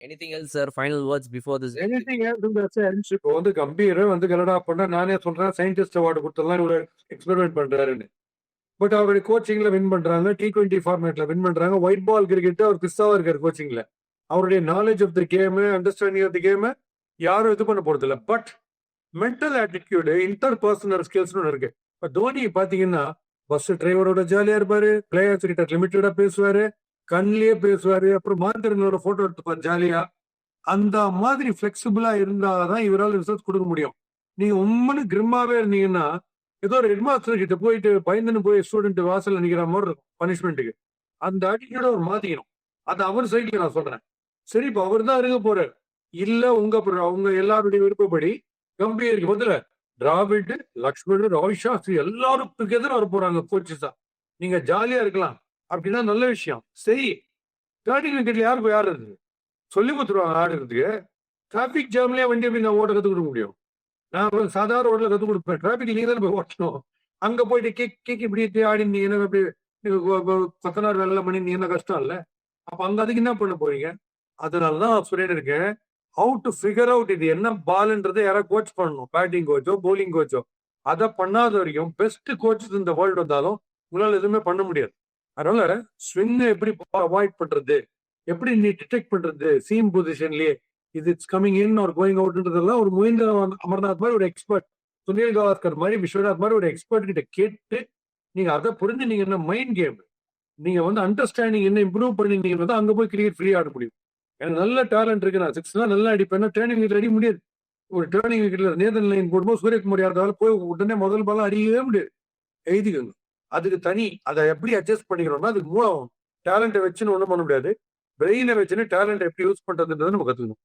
Anything else, sir? Final words before this game? Anything else in the sense இப்போ Gambhir Canada பண்ண நானே சொல்றேன் scientist award கொடுத்தலாம் இவர் experiment பண்றாருன்னு. பட் அவருடைய கோச்சிங்ல வின் பண்றாங்க, T20 ஃபார்மேட்ல வின் பண்றாங்க. ஒயிட் பால் கிரிக்கெட் அவர் கிறிஸ்தாவா இருக்காரு கோச்சிங்ல. அவருடைய knowledge of the game, understanding of the game யாரும் இது பண்ண போறது இல்லை. But mental attitude, interpersonal ஸ்கில்ஸ்னு இருக்கு. இப்போ தோனி பாத்தீங்கன்னா பஸ் டிரைவரோட ஜாலியா இருப்பாரு, பிளேயர்ஸ் கிட்ட லிமிட்டடா பேசுவாரு, கண்ணிலேயே பேசுவாரு, அப்புறம் மாத்திரங்களோட போட்டோ எடுத்துப்பாரு ஜாலியா. அந்த மாதிரி பிளெக்சிபிளா இருந்தாதான் இவரால் ரிசல்ட் கொடுக்க முடியும். நீங்க உண்மைன்னு கிரிம்மாவே இருந்தீங்கன்னா ஏதோ ஒரு ஹெட்மாஸ்டர் கிட்ட போயிட்டு பயந்துன்னு போய் ஸ்டூடெண்ட் வாசல் நிக்கிற மாதிரி இருக்கும் பனிஷ்மெண்ட்டுக்கு. அந்த ஆட்டிடியூட அவர் மாத்திக்கணும். அது அவர் சைட்ல நான் சொல்றேன். சரி, இப்போ அவர் தான் இருக்க போறாரு. இல்ல உங்க எல்லாருடைய விருப்பப்படி கம்பீருக்கு பதில டிராவிட், லக்ஷ்மண், ரோஹித் சாஸ்திரி எல்லாரும் டுகெதர் வர போறாங்க கோச்சஸா. நீங்க ஜாலியா இருக்கலாம் அப்படின்னா நல்ல விஷயம். சரி, தேர்ட்டி விக்கெட்ல யார் இருக்கு சொல்லி கொடுத்துருவாங்க ஆடுறதுக்கு. டிராபிக் ஜாம்லயே வண்டி எப்படி நான் ஓட்ட கத்துக் கொடுக்க முடியும்? நான் சாதாரண ரோட்ல கத்துக் கொடுப்பேன். டிராபிக் நீங்க தான் போய் ஓட்டணும். அங்க போயிட்டு கேக் இப்படி ஆடினீங்கன்னா அப்படி கொத்தனார் வேலை பண்ணிருந்தீங்கன்னா கஷ்டம் இல்ல. அப்ப அங்க அதுக்கு என்ன பண்ண போறீங்க? அதனாலதான் சொல்லிட்டு இருக்கேன், ஹவு டு ஃபிகர் அவுட் இது என்ன பால்ன்றதை யாராவது கோச் பண்ணணும். பேட்டிங் கோச்சோ போலிங் கோச்சோ அதை பண்ணாத வரைக்கும் பெஸ்ட் கோச்சஸ் இந்த வேர்ல்டு வந்தாலும் உங்களால எதுவுமே பண்ண முடியாது. அதனால ஸ்விங் எப்படி அவாய்ட் பண்றது, எப்படி நீ டிடெக்ட் பண்றது சீம் பொசிஷன்லயே, இது it's coming in or going அவுட்ன்றதெல்லாம் ஒரு மஹிந்திர அமர்நாத் மாதிரி ஒரு எக்ஸ்பர்ட், சுனில் கவாஸ்கர் மாதிரி, விஸ்வநாத் மாதிரி ஒரு எக்ஸ்பர்ட் கிட்ட கேட்டு நீங்க அதை புரிஞ்சு நீங்க என்ன மைண்ட் கேம் நீங்க அண்டர்ஸ்டாண்டிங் என்ன இம்ப்ரூவ் பண்ணீங்கன்னா அங்க போய் கிரிக்கெட் ஃப்ரீ ஆட முடியும். எனக்கு நல்ல டேலண்ட் இருக்கு, நான் சிக்ஸ் தான் நல்லா அடிப்பேன், டேர்னிங் விக்கெட் அடிக்க முடியாது. ஒரு டேர்னிங் விக்கெட்ல நேதன் லைன் போடும்போது சூரியகுமார் யாராவது போய் உடனே முதல் பாலம் அடிக்கவே முடியாது. எழுதிக்கோங்க. அதுக்கு தனி அதை எப்படி அட்ஜஸ்ட் பண்ணிக்கிறோம்னா அதுக்கு மூலம் டேலண்ட்டை வச்சுன்னு ஒன்றும் பண்ண முடியாது. பிரெயினை வச்சுன்னு டேலண்ட் எப்படி யூஸ் பண்றதுன்றதை நம்ம கத்துக்கணும்.